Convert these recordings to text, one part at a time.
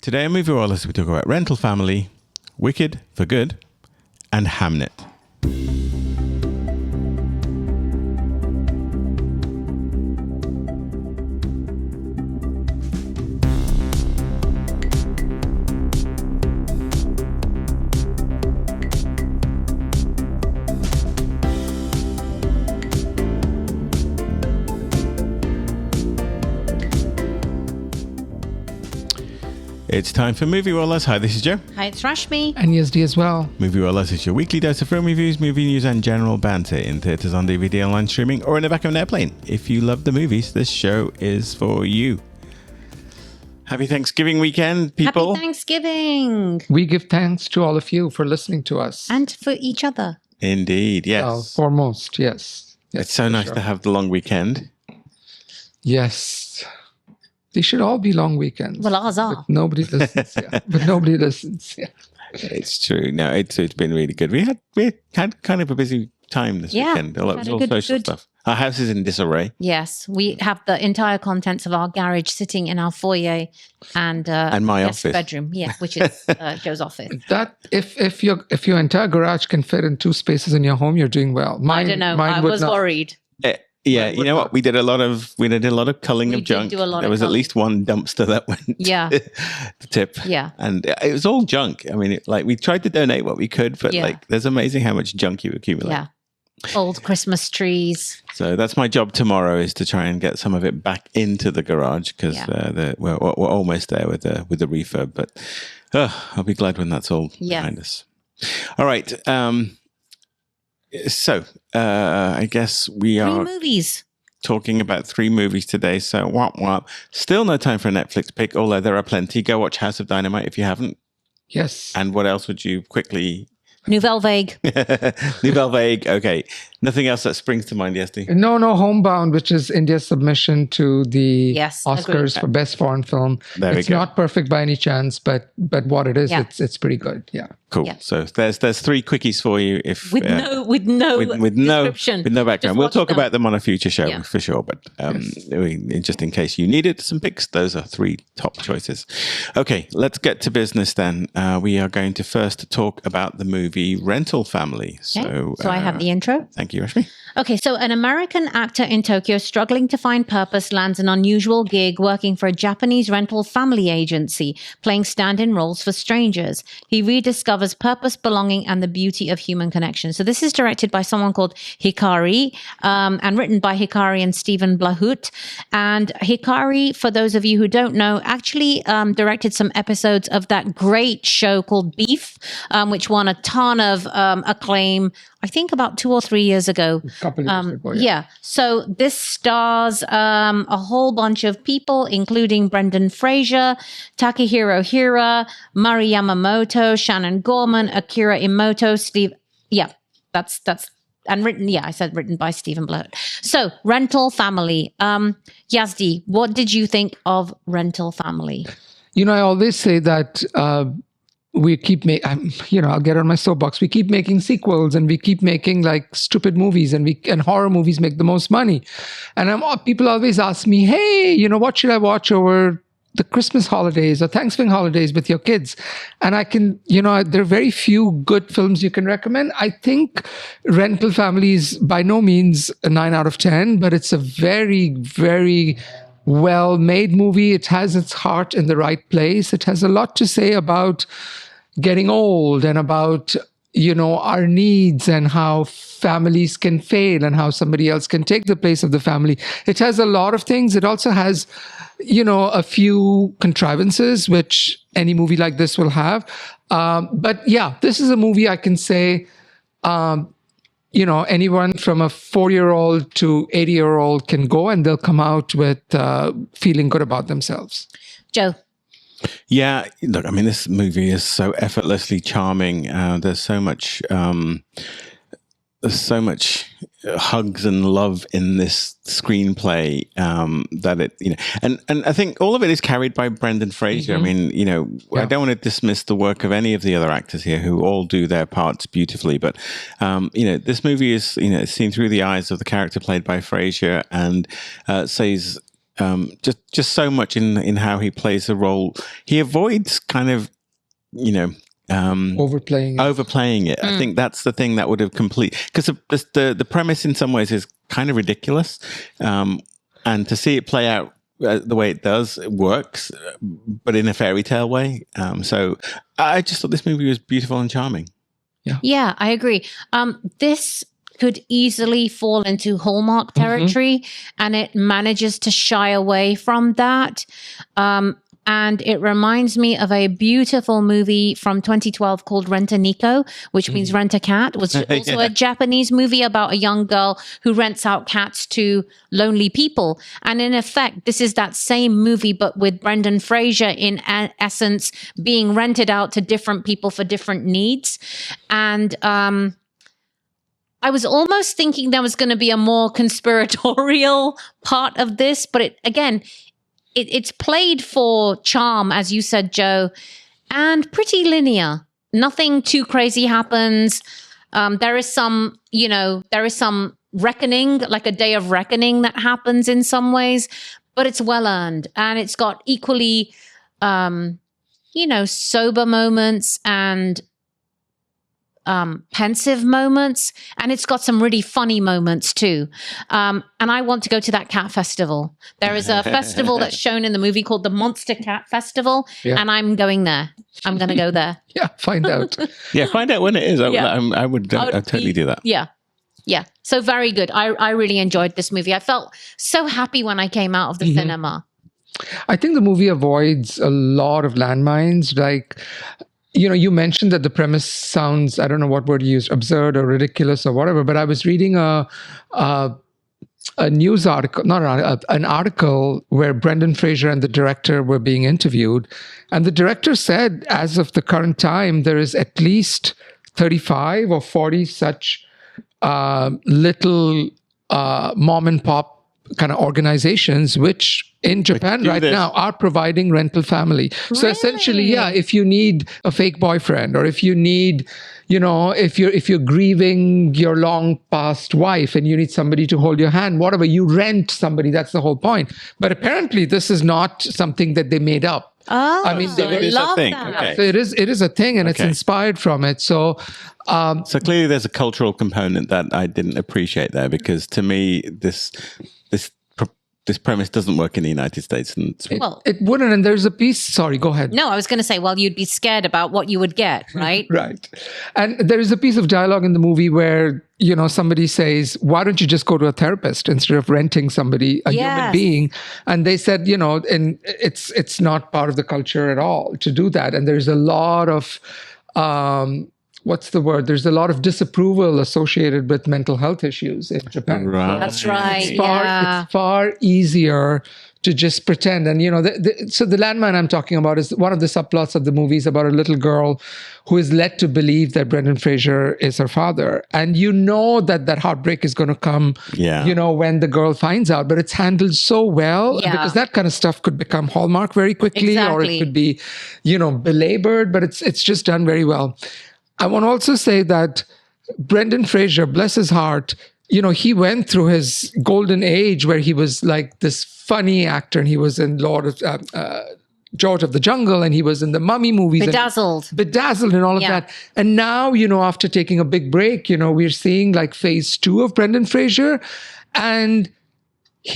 Today on Moviewallas, we talk about Rental Family, Wicked for Good, and Hamnet. It's time for Moviewallas. Hi, this is Joe. Hi, it's Rashmi. And Yazdi as well. Moviewallas is your weekly dose of film reviews, movie news, and general banter in theatres, on DVD, online streaming, or in the back of an airplane. If you love the movies, this show is for you. Happy Thanksgiving weekend, people. Happy Thanksgiving. We give thanks to all of you for listening to us. And for each other. Indeed, yes. Foremost, yes. It's so nice to have the long weekend. Yes. They should all be long weekends. Well, ours are. But nobody listens. Yeah. But nobody listens. Yeah. It's true. No, it's been really good. We had kind of a busy time this weekend. A lot of social stuff. Our house is in disarray. Yes, we have the entire contents of our garage sitting in our foyer and my office bedroom. Yeah, which is Joe's office. That if your entire garage can fit in 2 spaces in your home, you're doing well. I don't know. I was worried. Yeah, you know what? We did a lot of culling of junk. There was at least one dumpster that went to the tip. Yeah. And it was all junk. I mean, we tried to donate what we could, but there's amazing how much junk you accumulate. Yeah. Old Christmas trees. So that's my job tomorrow, is to try and get some of it back into the garage, because we're almost there with the refurb. But I'll be glad when that's all behind us. All right. So, I guess we are 3 movies. Talking about 3 movies today. So, whop. Still no time for a Netflix pick, although there are plenty. Go watch House of Dynamite if you haven't. Yes. And what else would you quickly... Nouvelle Vague. Nouvelle Vague. Okay. Nothing else that springs to mind, Yazdi? No, Homebound, which is India's submission to the Oscars for Best Foreign Film. It's not perfect by any chance, but what it is, it's pretty good. Yeah. Cool. Yeah. So there's 3 quickies for you with no description. With no background. We'll talk about them on a future show for sure. But just in case you needed some picks, those are 3 top choices. Okay, let's get to business then. We are going to first talk about the movie Rental Family. Okay. So I have the intro. Thank you, Rashmi. Okay, so an American actor in Tokyo struggling to find purpose lands an unusual gig working for a Japanese rental family agency, playing stand-in roles for strangers. He rediscovers purpose, belonging, and the beauty of human connection. So this is directed by someone called Hikari, and written by Hikari and Stephen Blahut. And Hikari, for those of you who don't know, actually directed some episodes of that great show called Beef, which won a ton of acclaim, I think about 2 or 3 years ago. A couple of years ago, So this stars a whole bunch of people, including Brendan Fraser, Takehiro Hira, Mari Yamamoto, Shannon Gorman, Akira Imoto, Steve. Yeah, that's and written. Yeah, I said written by Stephen Blahut. So Rental Family. Yazdi, what did you think of Rental Family? I always say that. We keep I'll get on my soapbox. We keep making sequels, and we keep making like stupid movies, and horror movies make the most money. And people always ask me, hey, what should I watch over the Christmas holidays or Thanksgiving holidays with your kids? And I can, there are very few good films you can recommend. I think Rental Family is by no means a 9 out of 10, but it's a very, very well-made movie. It has its heart in the right place. It has a lot to say about getting old and about, our needs and how families can fail and how somebody else can take the place of the family. It has a lot of things. It also has, a few contrivances, which any movie like this will have. But yeah, this is a movie I can say, anyone from a 4-year-old to 80-year-old can go, and they'll come out with feeling good about themselves. Joe. Yeah, look, I mean, this movie is so effortlessly charming. There's so much hugs and love in this screenplay that it, and I think all of it is carried by Brendan Fraser. I mean, I don't want to dismiss the work of any of the other actors here who all do their parts beautifully, but this movie is, seen through the eyes of the character played by Fraser, and says just so much in how he plays the role. He avoids kind of, overplaying it. I think that's the thing that would have because the premise in some ways is kind of ridiculous, and to see it play out the way it does, it works, but in a fairy tale way. So I just thought this movie was beautiful and charming. Yeah, I agree. This could easily fall into Hallmark territory, and it manages to shy away from that. And it reminds me of a beautiful movie from 2012 called Rent-A-Nico, which means rent a cat, which is also a Japanese movie about a young girl who rents out cats to lonely people. And in effect, this is that same movie, but with Brendan Fraser in essence being rented out to different people for different needs. And I was almost thinking there was going to be a more conspiratorial part of this, but it's played for charm, as you said, Joe, and pretty linear. Nothing too crazy happens. There is some reckoning, like a day of reckoning that happens in some ways, but it's well earned. And it's got equally, sober moments and pensive moments, and it's got some really funny moments too. And I want to go to that cat festival. There is a festival that's shown in the movie called the Monster Cat Festival, and I'm going there. I'm going to go there. Find out. Find out when it is. I would totally do that. Yeah. So very good. I really enjoyed this movie. I felt so happy when I came out of the cinema. I think the movie avoids a lot of landmines, like, you mentioned that the premise sounds, I don't know what word you used, absurd or ridiculous or whatever, but I was reading a news article, an article where Brendan Fraser and the director were being interviewed. And the director said, as of the current time, there is at least 35 or 40 such little mom and pop kind of organizations, which in Japan right now are providing rental family. So essentially, if you need a fake boyfriend, or if you need, if you're grieving your long past wife and you need somebody to hold your hand, whatever, you rent somebody. That's the whole point. But apparently this is not something that they made up. Oh, I mean, it is a thing. Okay. So it is a thing, and it's inspired from it. So clearly there's a cultural component that I didn't appreciate there, because to me, this premise doesn't work in the United States. And it wouldn't. And there's a piece. Sorry, go ahead. No, I was going to say, you'd be scared about what you would get, right? Right. And there is a piece of dialogue in the movie where, somebody says, why don't you just go to a therapist instead of renting somebody, a human being? And they said, and it's not part of the culture at all to do that. And there's a lot of, what's the word? There's a lot of disapproval associated with mental health issues in Japan. Right. That's right. It's far easier to just pretend. And, so the landmine I'm talking about is one of the subplots of the movie is about a little girl who is led to believe that Brendan Fraser is her father. And that heartbreak is going to come, when the girl finds out. But it's handled so well, because that kind of stuff could become Hallmark very quickly, or it could be, belabored, but it's just done very well. I want to also say that Brendan Fraser, bless his heart, he went through his golden age where he was like this funny actor, and he was in George of the Jungle, and he was in the Mummy movies. Bedazzled and all of that. And now, after taking a big break, we're seeing like phase 2 of Brendan Fraser, and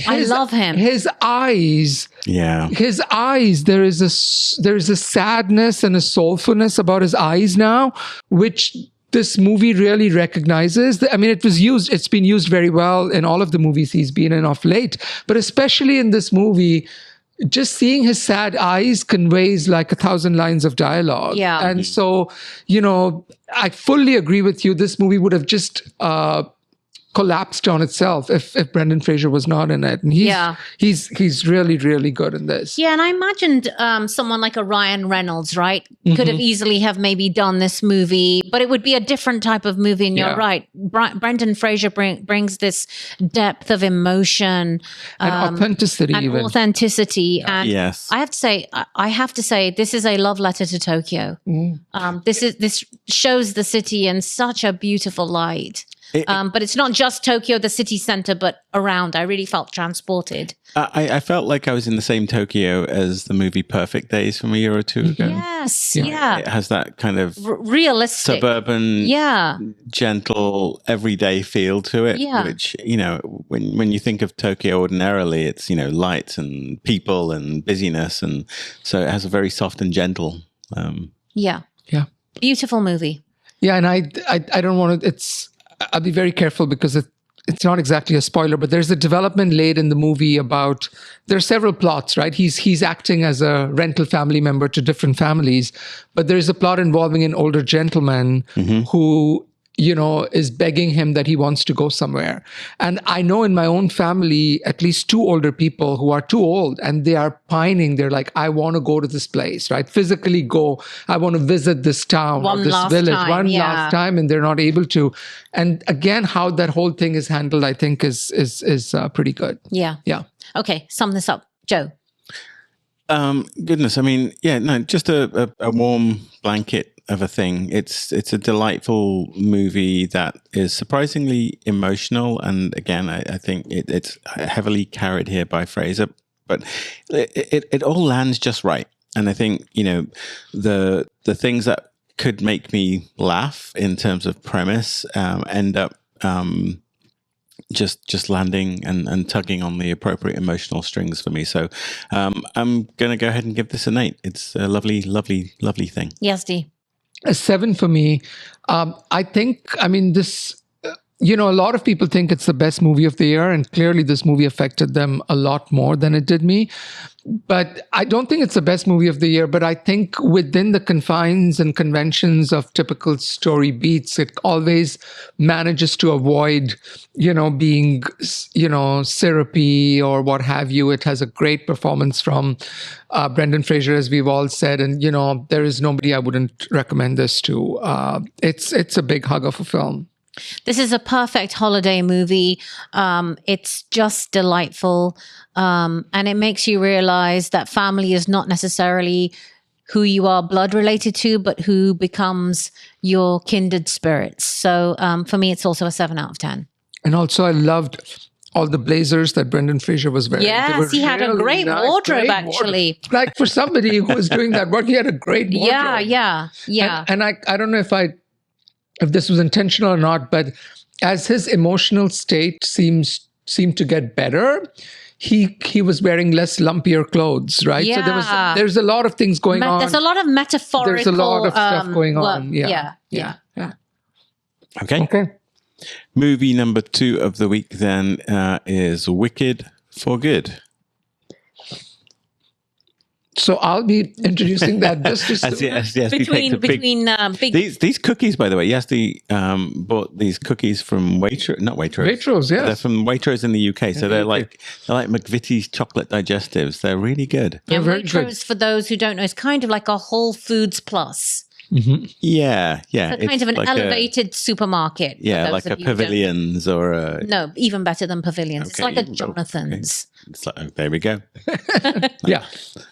I love him. His eyes. Yeah. His eyes. There is a sadness and a soulfulness about his eyes now, which this movie really recognizes. I mean, it's been used very well in all of the movies he's been in of late, but especially in this movie, just seeing his sad eyes conveys like 1,000 lines of dialogue. Yeah. And so, I fully agree with you. This movie would have just collapsed on itself if Brendan Fraser was not in it. And he's really, really good in this. Yeah, and I imagined someone like a Ryan Reynolds, right, could have easily have maybe done this movie, but it would be a different type of movie, and you're right. Brendan Fraser brings this depth of emotion. And authenticity. And yes. I have to say, this is a love letter to Tokyo. This shows the city in such a beautiful light. But it's not just Tokyo, the city center, but around. I really felt transported. I felt like I was in the same Tokyo as the movie Perfect Days from a year or two ago. Yes, yeah. It has that kind of realistic, suburban, gentle, everyday feel to it. Yeah. Which, when you think of Tokyo ordinarily, it's, lights and people and busyness. And so it has a very soft and gentle. Yeah. Beautiful movie. Yeah. And I don't want to, I'll be very careful because it's not exactly a spoiler, but there's a development late in the movie about, there are several plots, right? He's acting as a rental family member to different families, but there's a plot involving an older gentleman who, is begging him that he wants to go somewhere. And I know in my own family, at least 2 older people who are too old and they are pining. They're like, I want to go to this place, right? Physically go. I want to visit this town or this village one last time, and they're not able to. And again, how that whole thing is handled, I think is pretty good. Yeah. Yeah. Okay. Sum this up, Joe. Goodness. I mean, just a warm blanket of a thing. It's a delightful movie that is surprisingly emotional, and again, I think it's heavily carried here by Fraser, but it all lands just right. And I think the things that could make me laugh in terms of premise end up just landing and tugging on the appropriate emotional strings for me. So I'm going to go ahead and give this an 8. It's a lovely, lovely, lovely thing. Yazdi. A 7 for me. I think, this, a lot of people think it's the best movie of the year, and clearly this movie affected them a lot more than it did me. But I don't think it's the best movie of the year, but I think within the confines and conventions of typical story beats, it always manages to avoid, being, syrupy or what have you. It has a great performance from Brendan Fraser, as we've all said. And, there is nobody I wouldn't recommend this to. It's a big hug of a film. This is a perfect holiday movie. It's just delightful. And it makes you realize that family is not necessarily who you are blood related to, but who becomes your kindred spirits. So for me, it's also a 7 out of 10. And also I loved all the blazers that Brendan Fraser was wearing. Yes, he had a great wardrobe, actually. Like for somebody who was doing that work, he had a great wardrobe. Yeah. And I don't know if this was intentional or not, but as his emotional state seemed to get better, he was wearing less lumpier clothes, right? Yeah. So there's a lot of things going on. There's a lot of metaphorical. There's a lot of stuff going on. Yeah. Okay. Movie number 2 of the week then is Wicked for Good. So I'll be introducing that just between these cookies, by the way. Yazdi bought these cookies from Waitrose, yes. They're from Waitrose in the UK, so they're like McVitie's chocolate digestives. They're really good. And Waitrose, for those who don't know, is kind of like a Whole Foods Plus. Mm-hmm. Yeah. It's kind of an elevated supermarket. Yeah, like a Pavilions or a... No, even better than Pavilions. It's like a Jonathan's. Okay. It's like, oh, there we go. Yeah.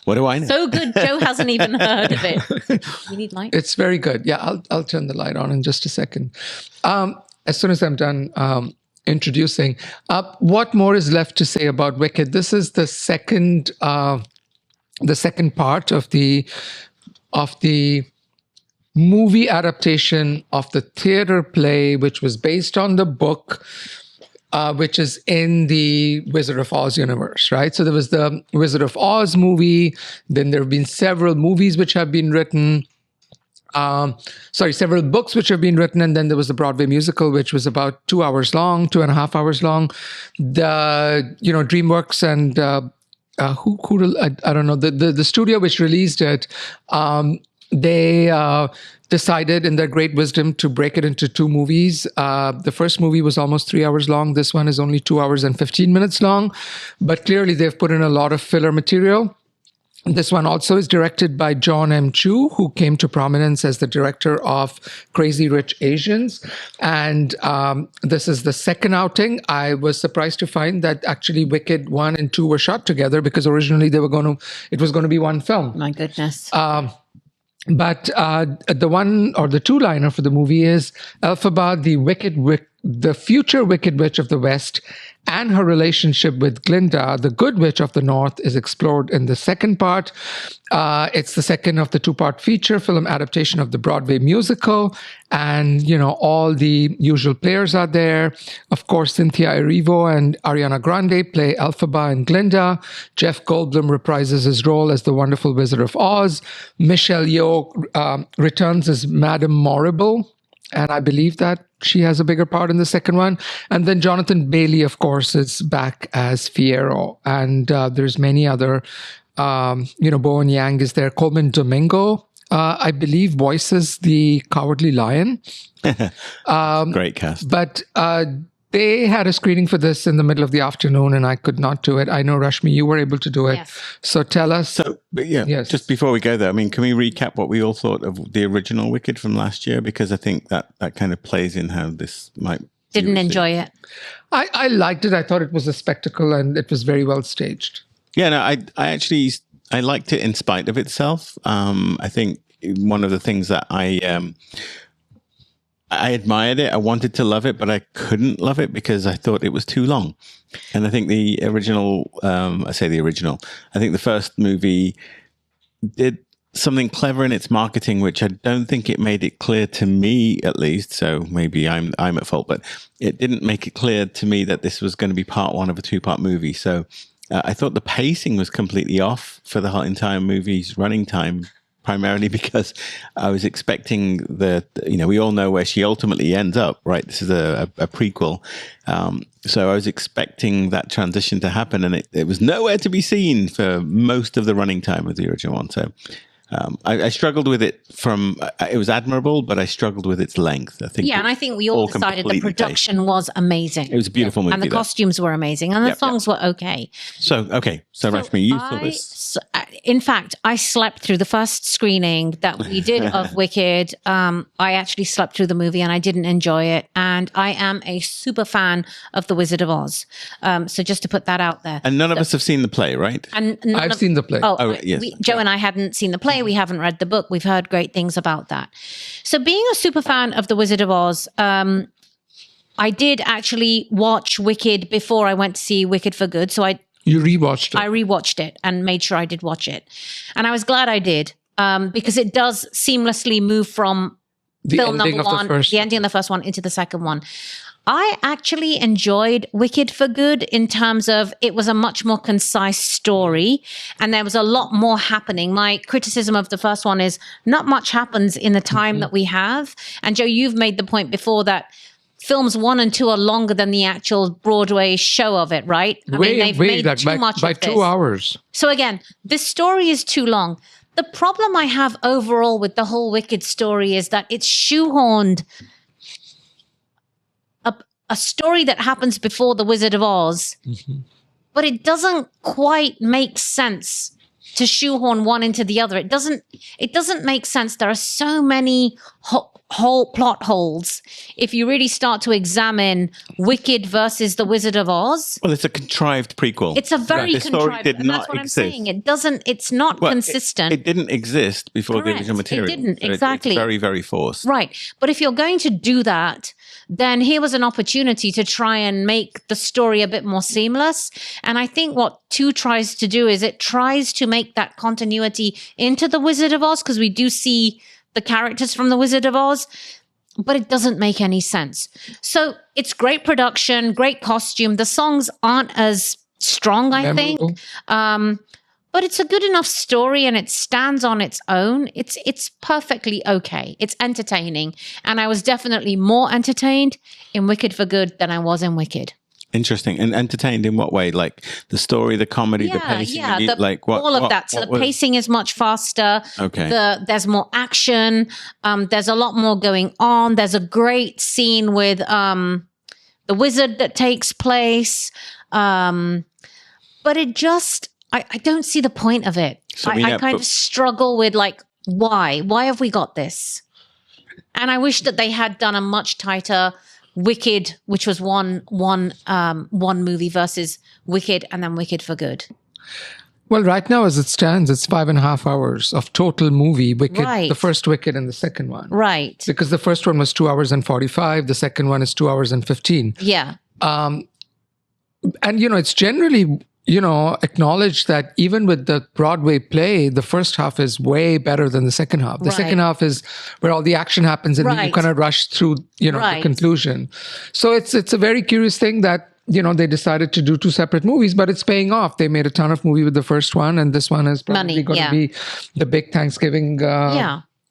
What do I know? So good, Joe hasn't even heard of it. You need light? It's very good. Yeah, I'll turn the light on in just a second. As soon as I'm done introducing, what more is left to say about Wicked? This is the second part of the movie adaptation of the theater play, which was based on the book, which is in the Wizard of Oz universe, right? So there was the Wizard of Oz movie. Then there have been several movies which have been written. Several books which have been written. And then there was the Broadway musical, which was about 2.5 hours long. The, DreamWorks and I don't know, the studio which released it, they decided in their great wisdom to break it into 2 movies. The first movie was almost 3 hours long. This one is only 2 hours and 15 minutes long. But clearly they've put in a lot of filler material. This one also is directed by John M. Chu, who came to prominence as the director of Crazy Rich Asians. And this is the second outing. I was surprised to find that actually Wicked 1 and 2 were shot together, because originally it was going to be one film. My goodness. But the one or the 2-liner for the movie is Elphaba, the Wicked the future Wicked Witch of the West and her relationship with Glinda, the Good Witch of the North, is explored in the second part. It's the second of the two-part feature film adaptation of the Broadway musical. And, all the usual players are there. Of course, Cynthia Erivo and Ariana Grande play Elphaba and Glinda. Jeff Goldblum reprises his role as the Wonderful Wizard of Oz. Michelle Yeoh returns as Madame Morrible. And I believe that she has a bigger part in the second one. And then Jonathan Bailey, of course, is back as Fiero. And there's many other, Bowen Yang is there. Coleman Domingo, I believe, voices the Cowardly Lion. Great cast. But they had a screening for this in the middle of the afternoon, and I could not do it. I know, Rashmi, you were able to do it. Yes. So tell us. Yes. Just before we go there, can we recap what we all thought of the original Wicked from last year? Because I think that kind of plays in how this might... Didn't enjoy it. I liked it. I thought it was a spectacle, and it was very well staged. Yeah, no, I liked it in spite of itself. I think one of the things that I admired it. I wanted to love it, but I couldn't love it because I thought it was too long. And I think the original, I think the first movie did something clever in its marketing, which I don't think it made it clear to me, at least. So maybe I'm at fault, but it didn't make it clear to me that this was going to be part one of a two-part movie. So I thought the pacing was completely off for the whole entire movie's running time, primarily because I was expecting we all know where she ultimately ends up, right? This is a prequel. So I was expecting that transition to happen, and it was nowhere to be seen for most of the running time of the original one. So I struggled with it it was admirable, but I struggled with its length. I think. Yeah, and I think we all decided the production was amazing. It was a beautiful movie. And the costumes were amazing, and the songs were okay. So Rashmi, you saw this. In fact, I slept through the first screening that we did of Wicked. I actually slept through the movie and I didn't enjoy it. And I am a super fan of The Wizard of Oz. So just to put that out there. And none of us have seen the play, right? And I've seen the play. Yes. Joe and I hadn't seen the play. We haven't read the book. We've heard great things about that. So being a super fan of The Wizard of Oz, I did actually watch Wicked before I went to see Wicked for Good. So You rewatched it. I rewatched it and made sure I did watch it. And I was glad I did because it does seamlessly move from film number one, the ending of the first one, into the second one. I actually enjoyed Wicked for Good in terms of it was a much more concise story and there was a lot more happening. My criticism of the first one is not much happens in the time that we have. And Joe, you've made the point before that films 1 and 2 are longer than the actual Broadway show of it, right? They've made too much by 2 hours. So again, this story is too long. The problem I have overall with the whole Wicked story is that it's shoehorned a story that happens before The Wizard of Oz, but it doesn't quite make sense to shoehorn one into the other. It doesn't make sense. There are so many whole plot holes if you really start to examine Wicked versus The Wizard of Oz. Well, it's a contrived prequel. It's a very contrived, and that's what I'm saying. It's not consistent. It didn't exist before the original material. It didn't, exactly. It's very, very forced. Right. But if you're going to do that, then here was an opportunity to try and make the story a bit more seamless. And I think what 2 tries to do is it tries to make that continuity into The Wizard of Oz, because we do see the characters from The Wizard of Oz, but it doesn't make any sense. So it's great production, great costume. The songs aren't as strong, I think. But it's a good enough story and it stands on its own. It's perfectly okay. It's entertaining. And I was definitely more entertained in Wicked for Good than I was in Wicked. Interesting. And entertained in what way? Like the story, the comedy, the pacing? All of that. So the pacing is much faster. Okay. There's more action. There's a lot more going on. There's a great scene with the wizard that takes place. But it just... I don't see the point of it. So I kind of struggle with why? Why have we got this? And I wish that they had done a much tighter Wicked, which was one movie versus Wicked and then Wicked for Good. Well, right now, as it stands, it's 5.5 hours of total movie. Wicked, Right. the first Wicked and the second one. Right. Because the first one was 2 hours and 45. The second one is 2 hours and 15. Yeah. And, it's generally, acknowledged that even with the Broadway play, the first half is way better than the second half. The Right. second half is where all the action happens and you Right. kind of rush through, the Right. conclusion. So it's a very curious thing that, they decided to do 2 separate movies, but it's paying off. They made a ton of movie with the first one, and this one is probably Money, going yeah. to be the big Thanksgiving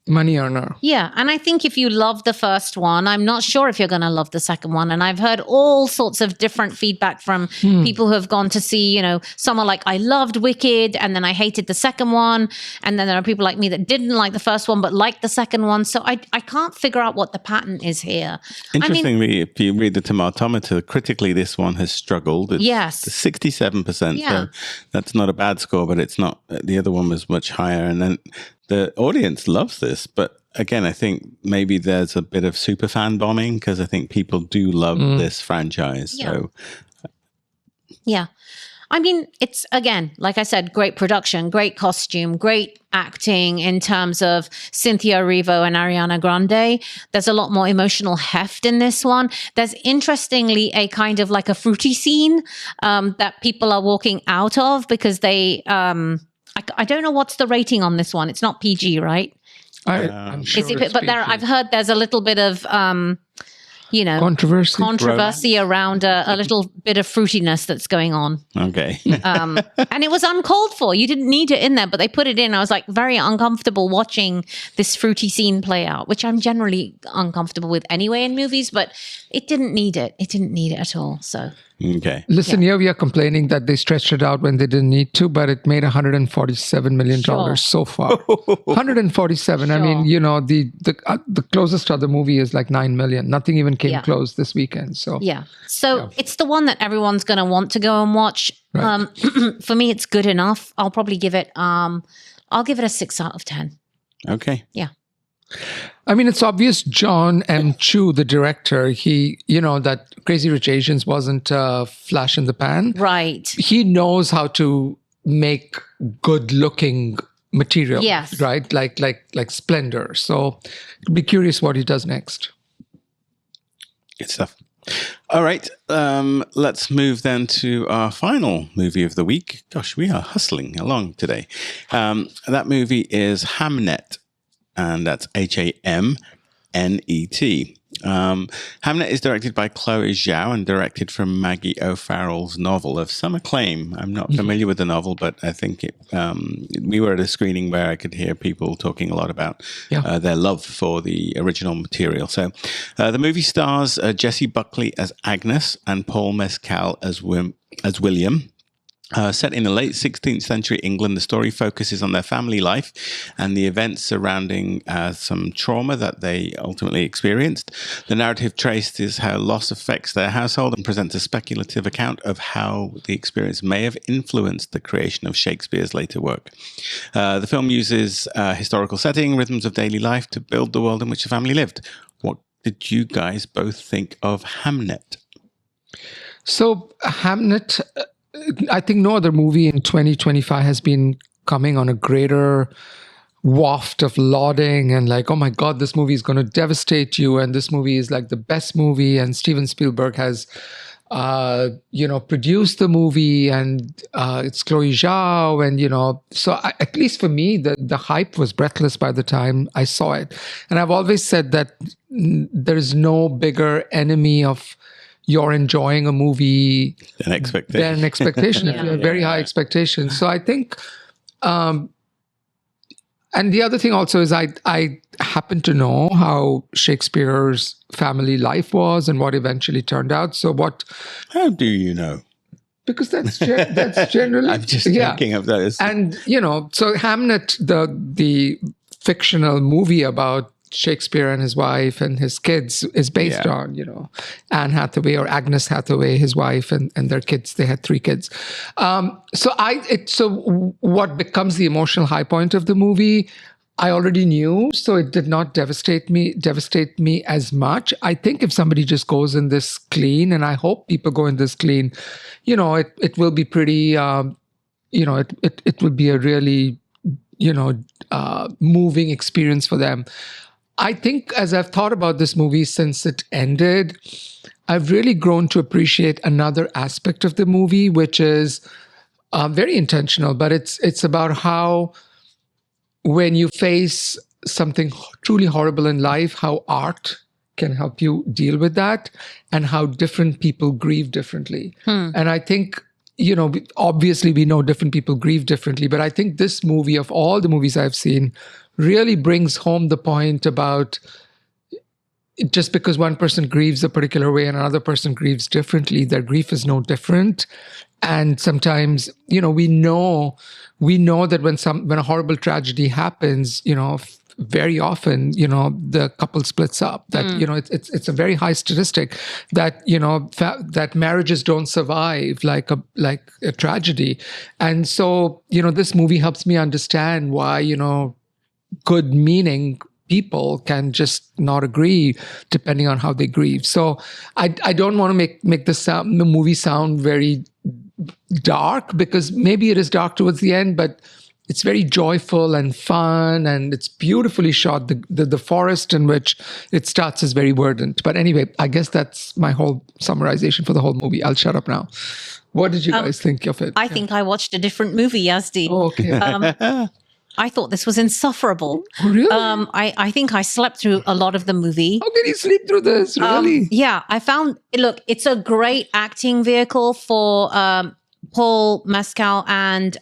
money earner. Yeah. And I think if you love the first one, I'm not sure if you're going to love the second one. And I've heard all sorts of different feedback from people who have gone to see, someone like, I loved Wicked and then I hated the second one. And then there are people like me that didn't like the first one, but liked the second one. So I can't figure out what the pattern is here. Interestingly, if you read the tomatometer, critically, this one has struggled. It's Yes. 67%. Yeah. So that's not a bad score, but it's not. The other one was much higher. And then the audience loves this. But again, I think maybe there's a bit of superfan bombing because I think people do love this franchise. Yeah. So Yeah. I mean, it's, again, like I said, great production, great costume, great acting in terms of Cynthia Erivo and Ariana Grande. There's a lot more emotional heft in this one. There's interestingly a kind of like a fruity scene that people are walking out of because they, I don't know what's the rating on this one. It's not PG, right? I'm sure Is it, it's but there, PG. I've heard there's a little bit of, controversy around a little bit of fruitiness that's going on. okay. And it was uncalled for. You didn't need it in there, but they put it in. I was like very uncomfortable watching this fruity scene play out, which I'm generally uncomfortable with anyway in movies, but it didn't need it. It didn't need it at all. So Okay. Listen, here we are complaining that they stretched it out when they didn't need to, but it made $147 million Sure. so far. 147. I mean, the closest other movie is like 9 million. Nothing even came Yeah. close this weekend. So yeah. So it's the one that everyone's going to want to go and watch. Right. For me, it's good enough. I'll probably give it, I'll give it a 6 out of 10. Okay. Yeah. I mean, it's obvious John M. Chu, the director, he, that Crazy Rich Asians wasn't a flash in the pan. Right. He knows how to make good looking material. Yes. Right? Like Splendor. So be curious what he does next. Good stuff. All right. Let's move then to our final movie of the week. Gosh, we are hustling along today. That movie is Hamnet. And that's Hamnet. Hamnet is directed by Chloe Zhao and directed from Maggie O'Farrell's novel of some acclaim. I'm not familiar with the novel, but I think we were at a screening where I could hear people talking a lot about their love for the original material. So the movie stars Jessie Buckley as Agnes and Paul Mescal as William. Set in the late 16th century England, the story focuses on their family life and the events surrounding some trauma that they ultimately experienced. The narrative traces how loss affects their household and presents a speculative account of how the experience may have influenced the creation of Shakespeare's later work. The film uses historical setting, rhythms of daily life to build the world in which the family lived. What did you guys both think of Hamnet? So Hamnet... I think no other movie in 2025 has been coming on a greater waft of lauding and like, oh my God, this movie is going to devastate you. And this movie is like the best movie. And Steven Spielberg has, produced the movie and it's Chloe Zhao. And, so at least for me, the hype was breathless by the time I saw it. And I've always said that there is no bigger enemy of you're enjoying a movie An expectation. than expectation. If you have very high expectations. So I think, and the other thing also is I happen to know how Shakespeare's family life was and what eventually turned out. So How do you know? Because that's generally... I'm just thinking of those. And, so Hamnet, the fictional movie about Shakespeare and his wife and his kids is based on, Anne Hathaway or Agnes Hathaway, his wife and their kids. They had 3 kids. So what becomes the emotional high point of the movie, I already knew, so it did not devastate me as much. I think if somebody just goes in this clean, and I hope people go in this clean, it will be pretty it would be a really, moving experience for them. I think as I've thought about this movie since it ended, I've really grown to appreciate another aspect of the movie, which is very intentional, but it's about how when you face something truly horrible in life, how art can help you deal with that, and how different people grieve differently. And I think, obviously we know different people grieve differently, but I think this movie, of all the movies I've seen, really brings home the point about just because one person grieves a particular way and another person grieves differently, their grief is no different. And sometimes, we know that when a horrible tragedy happens, very often, the couple splits up. That it's a very high statistic that that marriages don't survive like a tragedy. And so this movie helps me understand why good meaning people can just not agree depending on how they grieve. So I don't want to make the movie sound very dark, because maybe it is dark towards the end, but it's very joyful and fun, and it's beautifully shot. The forest in which it starts is very verdant. But anyway, I guess that's my whole summarization for the whole movie. I'll shut up now. What did you guys think of it? I think I watched a different movie, Yazdi. Oh, okay. I thought this was insufferable. Oh, really? I think I slept through a lot of the movie. How can you sleep through this? Really? Yeah, it's a great acting vehicle for Paul Mescal and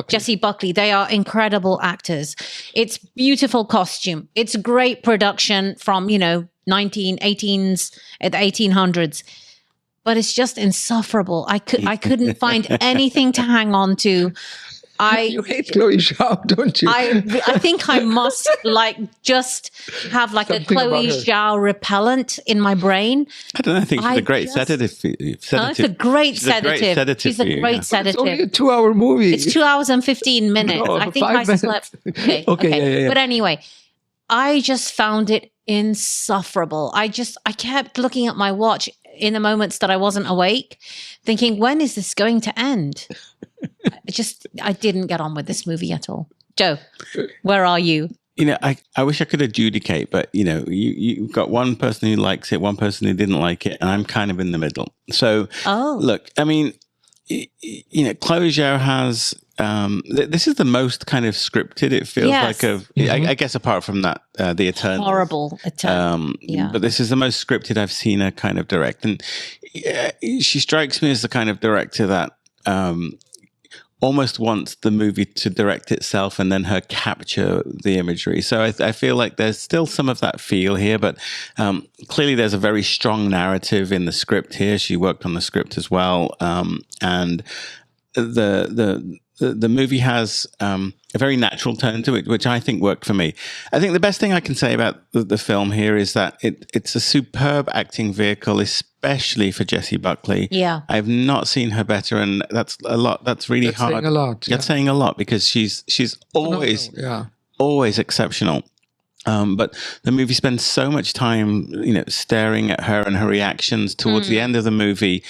Jessie Buckley. They are incredible actors. It's beautiful costume. It's great production from, 18s, at the 1800s. But it's just insufferable. I couldn't find anything to hang on to. You hate Chloe Zhao, don't you? I think I must just have something a Chloe Zhao repellent in my brain. I don't know. I think she's a great sedative. It's a great sedative. She's a great sedative. It's only a 2-hour movie. It's 2 hours and 15 minutes. No, I think 5 I minutes. slept. Okay. Yeah. But anyway, I just found it insufferable. I kept looking at my watch in the moments that I wasn't awake, thinking, when is this going to end? I didn't get on with this movie at all. Joe, where are you? I wish I could adjudicate, but you've got one person who likes it, one person who didn't like it, and I'm kind of in the middle. So, look, I mean, Chloe Zhao has. This is the most kind of scripted it feels like I guess apart from that, the Eternals. Horrible Eternals. But this is the most scripted I've seen her kind of direct, and she strikes me as the kind of director that almost wants the movie to direct itself and then her capture the imagery. So I feel like there's still some of that feel here, but clearly there's a very strong narrative in the script here. She worked on the script as well, and the movie has a very natural tone to it, which I think worked for me. I think the best thing I can say about the film here is that it's a superb acting vehicle, especially for Jessie Buckley. Yeah. I've not seen her better, and that's a lot. That's really hard. Saying a lot. That's saying a lot, because she's always always exceptional. But the movie spends so much time, staring at her and her reactions towards the end of the movie.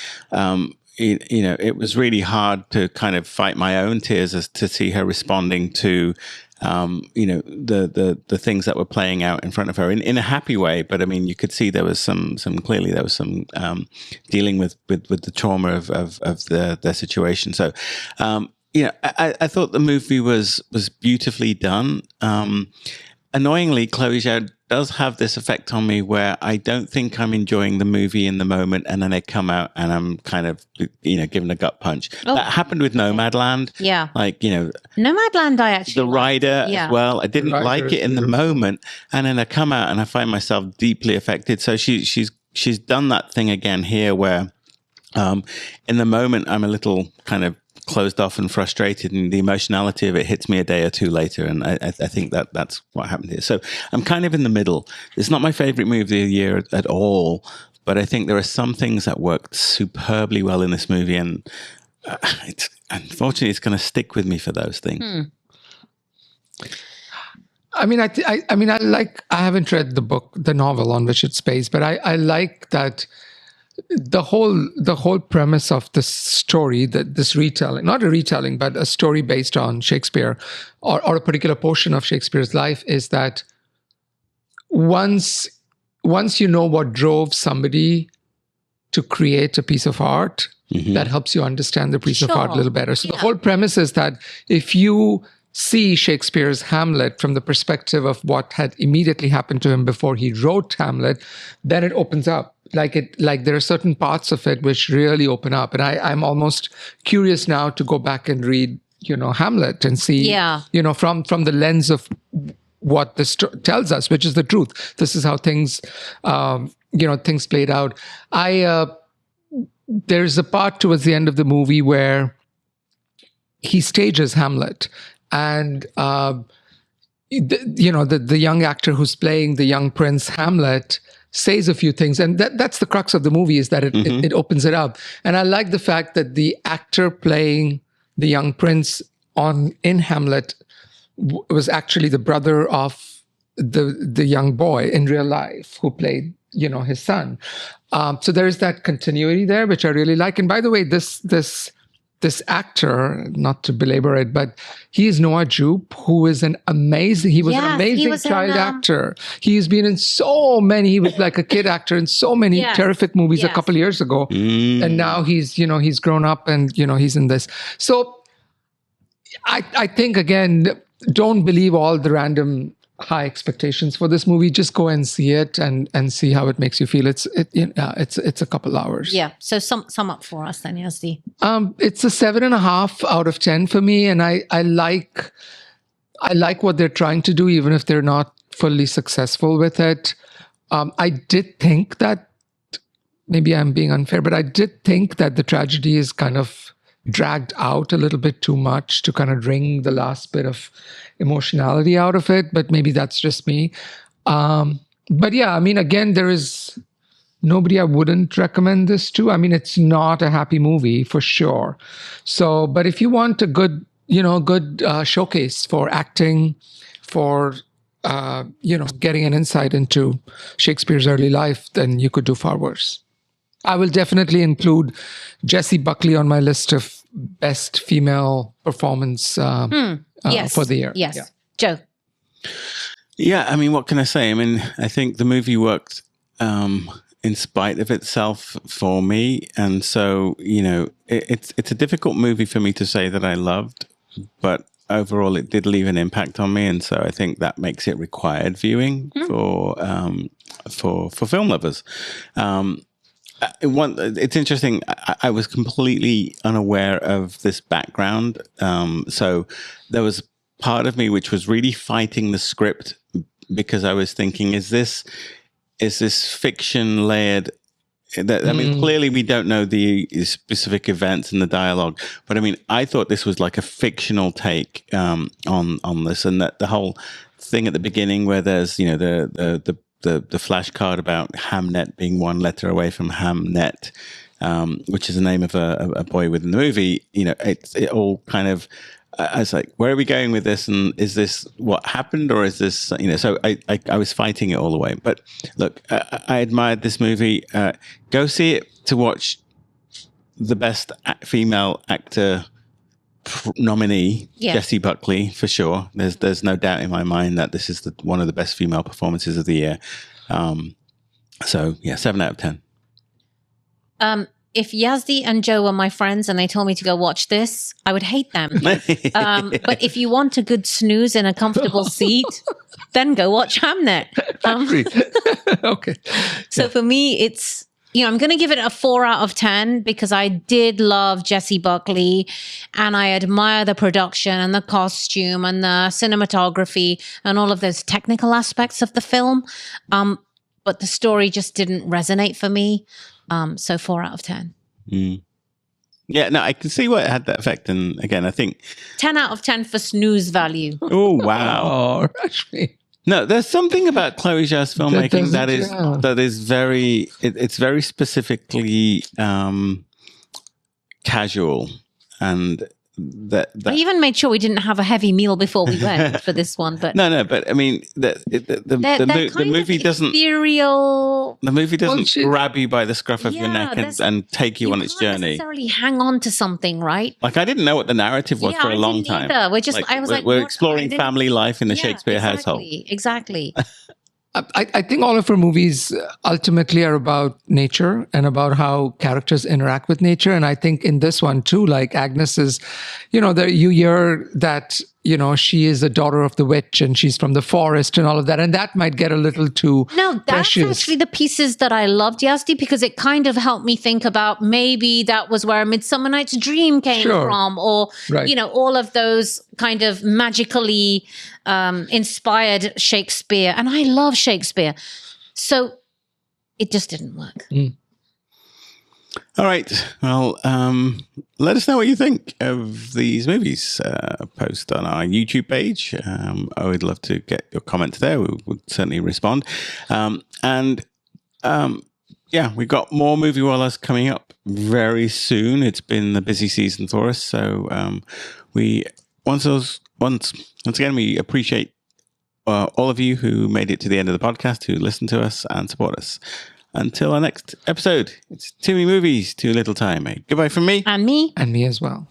It was really hard to kind of fight my own tears as to see her responding to, the things that were playing out in front of her in a happy way. But I mean, you could see there was some dealing with the trauma of their situation. So, I thought the movie was beautifully done. Annoyingly, Chloe Zhao does have this effect on me where I don't think I'm enjoying the movie in the moment, and then I come out and I'm kind of, given a gut punch. That happened with Nomadland. Yeah. Nomadland, I actually The Rider as well. I didn't like it in the moment, and then I come out and I find myself deeply affected. So she's done that thing again here where in the moment I'm a little kind of closed off and frustrated, and the emotionality of it hits me a day or two later, and I think that's what happened here. So I'm kind of in the middle. It's not my favorite movie of the year at all, but I think there are some things that worked superbly well in this movie, and unfortunately it's going to stick with me for those things. I mean, I haven't read the novel on which it's based, but I like that the whole premise of this story, that this retelling, not a retelling, but a story based on Shakespeare or a particular portion of Shakespeare's life, is that once you know what drove somebody to create a piece of art, that helps you understand the piece of art a little better. So the whole premise is that if you see Shakespeare's Hamlet from the perspective of what had immediately happened to him before he wrote Hamlet, then it opens up. Like there are certain parts of it which really open up. And I'm almost curious now to go back and read, Hamlet and see, from the lens of what this tells us, which is the truth. This is how things, things played out. There's a part towards the end of the movie where he stages Hamlet, and the young actor who's playing the young Prince Hamlet says a few things, and that's the crux of the movie, is that it opens it up. And I like the fact that the actor playing the young prince in Hamlet was actually the brother of the young boy in real life who played his son. So there is that continuity there, which I really like. And by the way, this actor, not to belabor it, but he is Noah Jupe, who is an amazing child actor. He's been in so many, he was like a kid actor in so many terrific movies a couple of years ago. And now he's grown up and, he's in this. So I think, again, don't believe all the random high expectations for this movie. Just go and see it and see how it makes you feel. It's a couple hours. Yeah. So sum up for us then, Yazdi. It's a 7.5 out of 10 for me, and I like what they're trying to do, even if they're not fully successful with it. I did think that, maybe I'm being unfair, but I did think that the tragedy is kind of dragged out a little bit too much to kind of wring the last bit of emotionality out of it, but maybe that's just me. But yeah, I mean, again, there is nobody I wouldn't recommend this to. I mean, it's not a happy movie for sure. So, but if you want a good showcase for acting, for getting an insight into Shakespeare's early life, then you could do far worse. I will definitely include Jessie Buckley on my list of best female performance for the year. Yes. Yeah. Joe. Yeah, I mean, what can I say? I mean, I think the movie worked in spite of itself for me. And so, it's a difficult movie for me to say that I loved, but overall it did leave an impact on me. And so I think that makes it required viewing for film lovers. It's interesting. I was completely unaware of this background. So there was part of me which was really fighting the script, because I was thinking, is this fiction layered? I mean, clearly we don't know the specific events and the dialogue, but I mean, I thought this was like a fictional take on this, and that the whole thing at the beginning where there's the flashcard about Hamnet being one letter away from Hamnet, which is the name of a boy within the movie. It all kind of. I was like, where are we going with this? And is this what happened, or is this? So I was fighting it all the way. But look, I admired this movie. Go see it to watch the best female actor nominee, Jessie Buckley, for sure. There's no doubt in my mind that this is one of the best female performances of the year. So yeah, 7 out of 10. If Yazdi and Joe were my friends and they told me to go watch this, I would hate them. But if you want a good snooze in a comfortable seat, then go watch Hamnet. Okay. So for me, it's, I'm going to give it a 4 out of 10 because I did love Jessie Buckley and I admire the production and the costume and the cinematography and all of those technical aspects of the film. But the story just didn't resonate for me. So 4 out of 10. Yeah, no, I can see why it had that effect. And again, I think 10 out of 10 for snooze value. Oh, wow. Oh, Rashmi. No, there's something about Chloe Zhao's filmmaking that is very, it's very specifically casual, and I even made sure we didn't have a heavy meal before we went for this one. But no, but I mean, the movie doesn't. Ethereal. The movie doesn't grab you by the scruff of your neck and take you on its journey. You can't necessarily hang on to something, right? Like, I didn't know what the narrative was for a long time. Either. We're exploring family life in the Shakespeare household. Exactly. I think all of her movies ultimately are about nature and about how characters interact with nature. And I think in this one too, like Agnes is, you hear that, she is a daughter of the witch and she's from the forest and all of that. And that might get a little too that's actually the pieces that I loved, Yazdi, because it kind of helped me think about maybe that was where A Midsummer Night's Dream came from, or, all of those kind of magically inspired Shakespeare. And I love Shakespeare. So it just didn't work. All right. Well, let us know what you think of these movies. Post on our YouTube page. I would love to get your comments there. We would certainly respond. We've got more Moviewallas coming up very soon. It's been a busy season for us. So once again, we appreciate all of you who made it to the end of the podcast, who listen to us and support us. Until our next episode, it's too many movies, too little time. Goodbye from me. And me. And me as well.